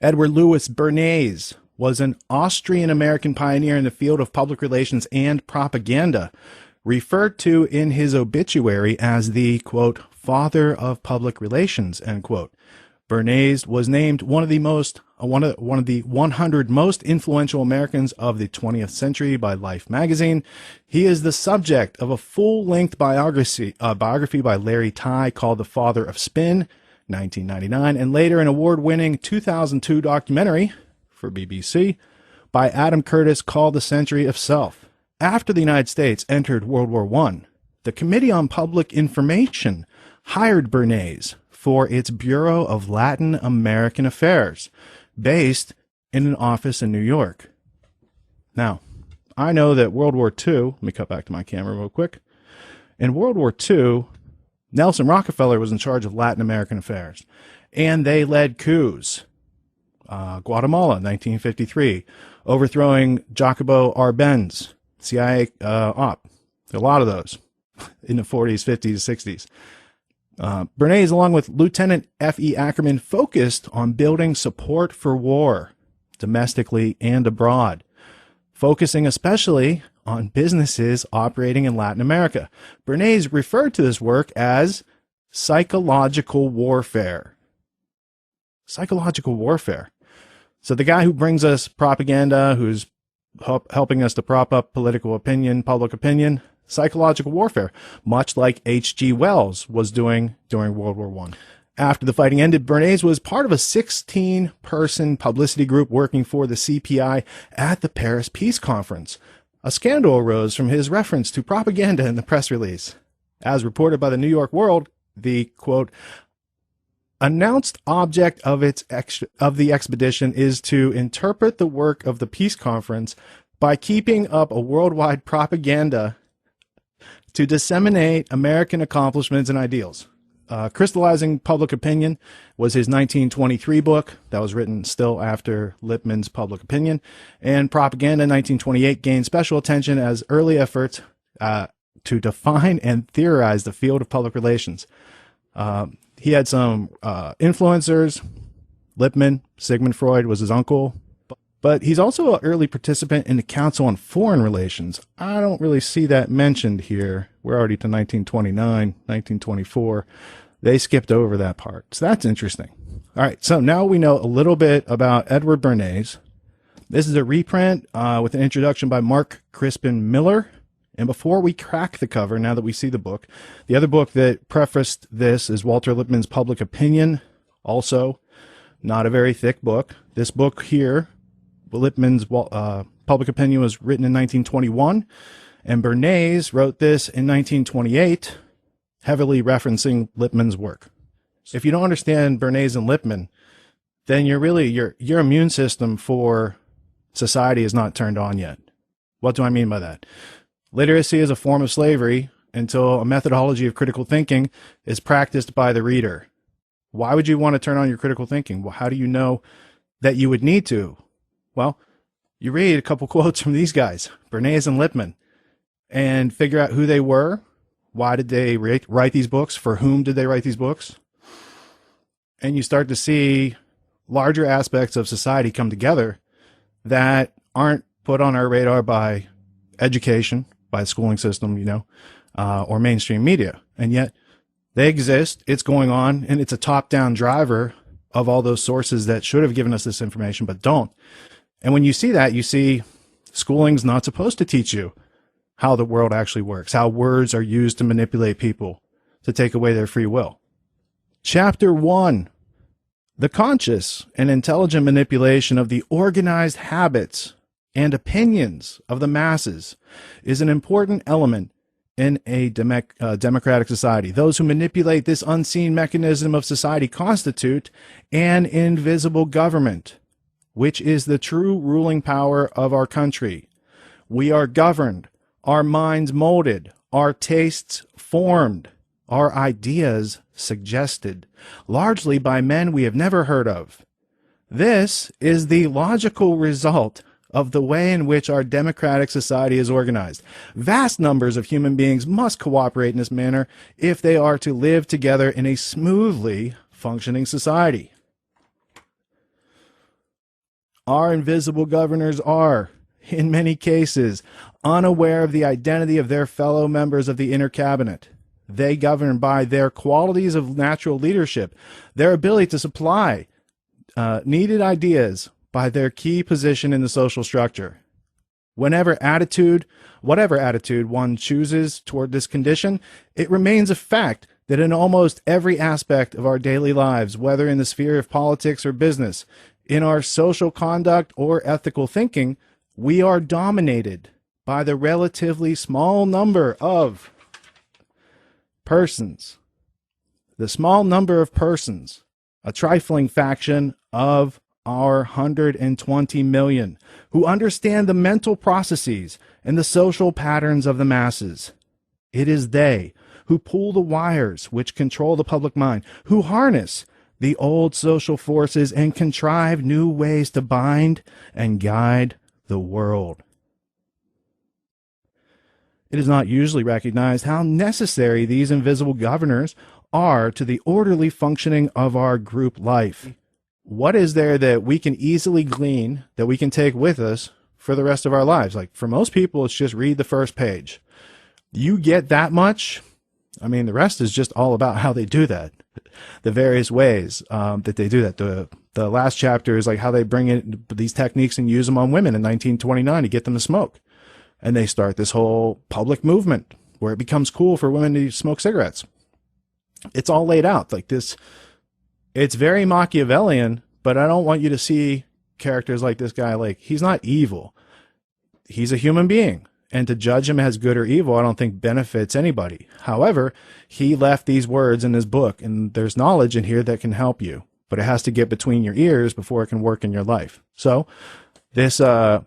Edward Louis Bernays was an Austrian-American pioneer in the field of public relations and propaganda, referred to in his obituary as the, quote, father of public relations, end quote. Bernays was named one of the 100 most influential Americans of the 20th century by Life magazine. He is the subject of a full-length biography by Larry Tye called The Father of Spin, 1999, and later an award-winning 2002 documentary for BBC by Adam Curtis called The Century of Self. After the United States entered World War I, the Committee on Public Information hired Bernays for its Bureau of Latin American Affairs, based in an office in New York. Now, I know that World War II, let me cut back to my camera real quick. In World War II, Nelson Rockefeller was in charge of Latin American affairs, and they led coups. Guatemala, 1953, overthrowing Jacobo Arbenz, CIA op. A lot of those in the 40s, 50s, 60s. Bernays, along with Lieutenant F.E. Ackerman, focused on building support for war, domestically and abroad, focusing especially on businesses operating in Latin America. Bernays referred to this work as psychological warfare. Psychological warfare. So the guy who brings us propaganda, who's helping us to prop up political opinion, public opinion, psychological warfare, much like H.G. Wells was doing during World War I. After the fighting ended, Bernays was part of a 16-person publicity group working for the CPI at the Paris Peace Conference. A scandal arose from his reference to propaganda in the press release. As reported by the New York World, the, quote, announced object of the expedition is to interpret the work of the peace conference by keeping up a worldwide propaganda to disseminate American accomplishments and ideals. Crystallizing Public Opinion was his 1923 book that was written still after Lippmann's Public Opinion, and Propaganda 1928 gained special attention as early efforts to define and theorize the field of public relations. He had some influencers. Lippmann, Sigmund Freud was his uncle. But he's also an early participant in the Council on Foreign Relations. I don't really see that mentioned here. We're already to 1929, 1924. They skipped over that part. So that's interesting. All right, so now we know a little bit about Edward Bernays. This is a reprint with an introduction by Mark Crispin Miller. And before we crack the cover, now that we see the book, the other book that prefaced this is Walter Lippmann's Public Opinion. Also, not a very thick book. This book here, Lippmann's Public Opinion, was written in 1921, and Bernays wrote this in 1928, heavily referencing Lippmann's work. If you don't understand Bernays and Lippmann, then your immune system for society is not turned on yet. What do I mean by that? Literacy is a form of slavery until a methodology of critical thinking is practiced by the reader. Why would you want to turn on your critical thinking? Well, how do you know that you would need to? Well, you read a couple quotes from these guys, Bernays and Lippmann, and figure out who they were. Why did they write these books? For whom did they write these books? And you start to see larger aspects of society come together that aren't put on our radar by education, by the schooling system, or mainstream media. And yet they exist, it's going on, and it's a top-down driver of all those sources that should have given us this information but don't. And when you see that, you see schooling's not supposed to teach you how the world actually works, how words are used to manipulate people, to take away their free will. Chapter 1, the conscious and intelligent manipulation of the organized habits and opinions of the masses is an important element in a democratic society. Those who manipulate this unseen mechanism of society constitute an invisible government, which is the true ruling power of our country. We are governed, our minds molded, our tastes formed, our ideas suggested, largely by men we have never heard of. This is the logical result of the way in which our democratic society is organized. Vast numbers of human beings must cooperate in this manner if they are to live together in a smoothly functioning society. Our invisible governors are, in many cases, unaware of the identity of their fellow members of the inner cabinet. They govern by their qualities of natural leadership, their ability to supply needed ideas by their key position in the social structure. Whatever attitude one chooses toward this condition, it remains a fact that in almost every aspect of our daily lives, whether in the sphere of politics or business, in our social conduct or ethical thinking, we are dominated by the relatively small number of persons. The small number of persons, a trifling faction of our 120 million, who understand the mental processes and the social patterns of the masses. It is they who pull the wires which control the public mind, who harness the old social forces and contrive new ways to bind and guide the world. It is not usually recognized how necessary these invisible governors are to the orderly functioning of our group life. What is there that we can easily glean, that we can take with us for the rest of our lives? Like for most people, it's just read the first page. You get that much. I mean, the rest is just all about how they do that, the various ways that they do that. The last chapter is like how they bring in these techniques and use them on women in 1929 to get them to smoke. And they start this whole public movement where it becomes cool for women to smoke cigarettes. It's all laid out like this. It's very Machiavellian, but I don't want you to see characters like this guy. Like, he's not evil. He's a human being. And to judge him as good or evil, I don't think benefits anybody. However, he left these words in his book, and there's knowledge in here that can help you, but it has to get between your ears before it can work in your life. So this, the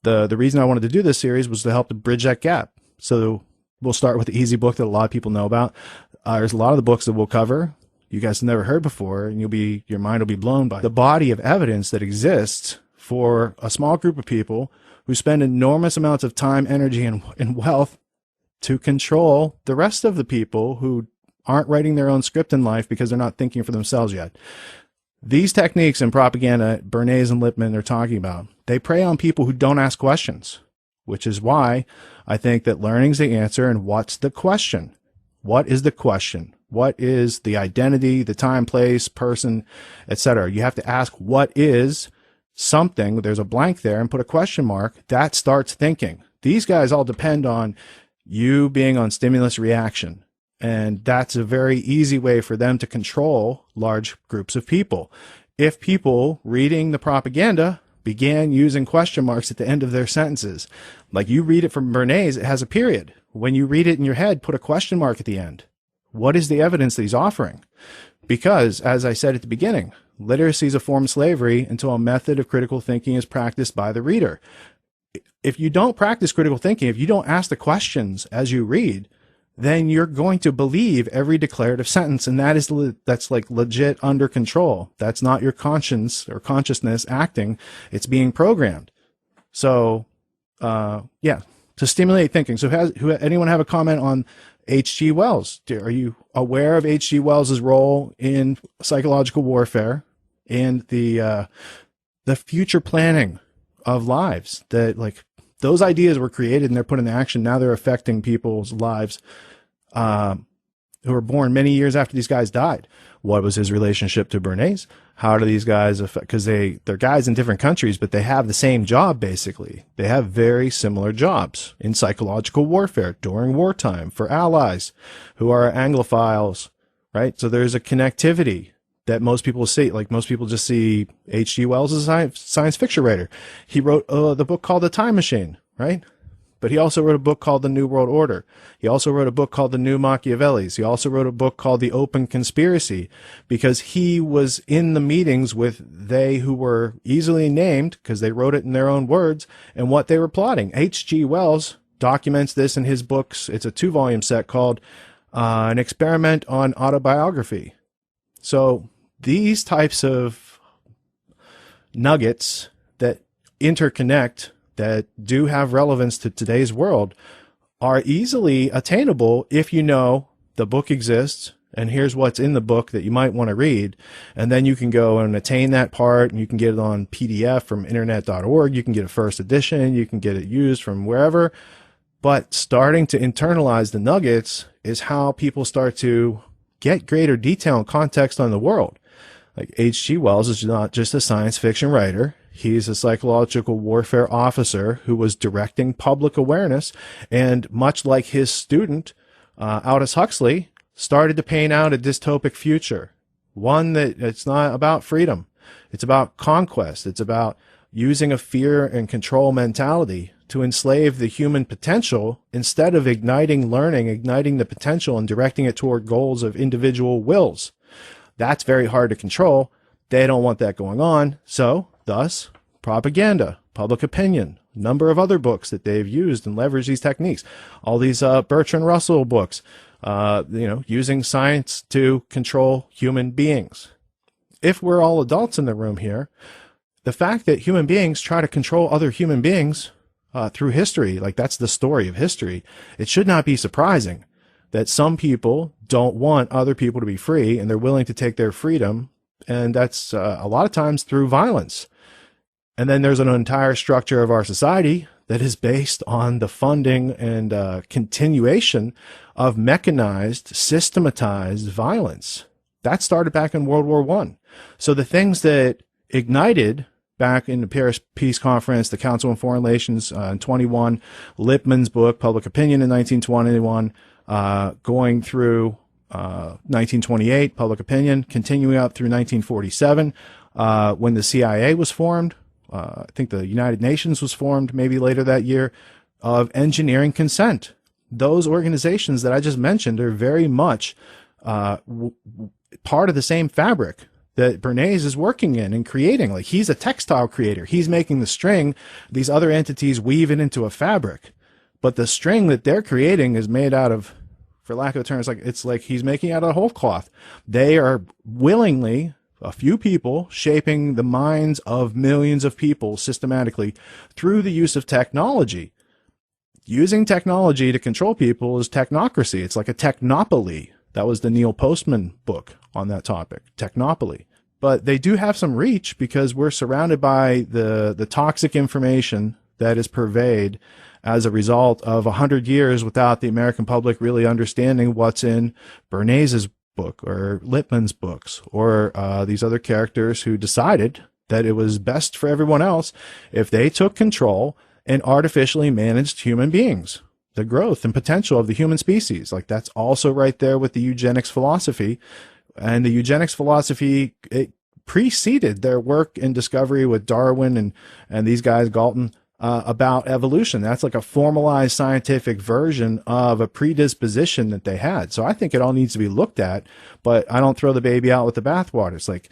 reason I wanted to do this series was to help to bridge that gap. So we'll start with the easy book that a lot of people know about. There's a lot of the books that we'll cover you guys have never heard before, and your mind will be blown by the body of evidence that exists for a small group of people who spend enormous amounts of time, energy, and wealth to control the rest of the people who aren't writing their own script in life because they're not thinking for themselves yet. These techniques in propaganda, Bernays and Lippmann are talking about, they prey on people who don't ask questions, which is why I think that learning's the answer. And what's the question? What is the question? What is the identity, the time, place, person, etc.? You have to ask what is something. There's a blank there and put a question mark. That starts thinking. These guys all depend on you being on stimulus reaction. And that's a very easy way for them to control large groups of people. If people reading the propaganda began using question marks at the end of their sentences, like you read it from Bernays, it has a period. When you read it in your head, put a question mark at the end. What is the evidence that he's offering? Because, as I said at the beginning, literacy is a form of slavery until a method of critical thinking is practiced by the reader. If you don't practice critical thinking, if you don't ask the questions as you read, then you're going to believe every declarative sentence, and that's like legit under control. That's not your conscience or consciousness acting. It's being programmed. So, yeah, to stimulate thinking. So anyone have a comment on H.G. Wells? Are you aware of H.G. Wells's role in psychological warfare and the future planning of lives? That like those ideas were created and they're put into action. Now they're affecting people's lives who were born many years after these guys died. What was his relationship to Bernays? How do these guys affect? Because they're guys in different countries, but they have the same job, basically. They have very similar jobs in psychological warfare during wartime for allies who are Anglophiles, right? So there's a connectivity that most people see. Like most people just see H.G. Wells as a science fiction writer. He wrote the book called The Time Machine, right? But he also wrote a book called The New World Order. He also wrote a book called The New Machiavellis. He also wrote a book called The Open Conspiracy, because he was in the meetings with they who were easily named, because they wrote it in their own words, and what they were plotting. H.G. Wells documents this in his books. It's a 2-volume set called An Experiment on Autobiography. So these types of nuggets that interconnect, that do have relevance to today's world, are easily attainable if you know the book exists and here's what's in the book that you might want to read. And then you can go and attain that part, and you can get it on PDF from internet.org. You can get a first edition. You can get it used from wherever. But starting to internalize the nuggets is how people start to get greater detail and context on the world. Like H.G. Wells is not just a science fiction writer. He's a psychological warfare officer who was directing public awareness. And much like his student, Aldous Huxley, started to paint out a dystopic future. One that it's not about freedom. It's about conquest. It's about using a fear and control mentality to enslave the human potential instead of igniting learning, igniting the potential and directing it toward goals of individual wills. That's very hard to control. They don't want that going on. So, thus, propaganda, public opinion, a number of other books that they've used and leveraged these techniques. All these Bertrand Russell books, using science to control human beings. If we're all adults in the room here, the fact that human beings try to control other human beings through history, like that's the story of history, it should not be surprising that some people don't want other people to be free and they're willing to take their freedom. And that's a lot of times through violence. And then there's an entire structure of our society that is based on the funding and continuation of mechanized, systematized violence. That started back in World War I. So the things that ignited back in the Paris Peace Conference, the Council on Foreign Relations in 21, Lippmann's book, Public Opinion in 1921, going through 1928, Public Opinion, continuing up through 1947, when the CIA was formed. I think the United Nations was formed maybe later that year, of engineering consent. Those organizations that I just mentioned are very much part of the same fabric that Bernays is working in and creating. Like, he's a textile creator. He's making the string. These other entities weave it into a fabric. But the string that they're creating is made out of, for lack of a term, it's like he's making out of whole cloth. They are willingly, a few people, shaping the minds of millions of people systematically through the use of technology. Using technology to control people is technocracy. It's like a technopoly. That was the Neil Postman book on that topic, technopoly. But they do have some reach because we're surrounded by the toxic information that is purveyed as a result of 100 years without the American public really understanding what's in Bernays' book or Lippmann's books or these other characters who decided that it was best for everyone else if they took control and artificially managed human beings, the growth and potential of the human species. Like, that's also right there with the eugenics philosophy. And the eugenics philosophy, it preceded their work and discovery with Darwin and these guys, Galton, about evolution. That's like a formalized scientific version of a predisposition that they had. So I think it all needs to be looked at, but I don't throw the baby out with the bathwater. It's like,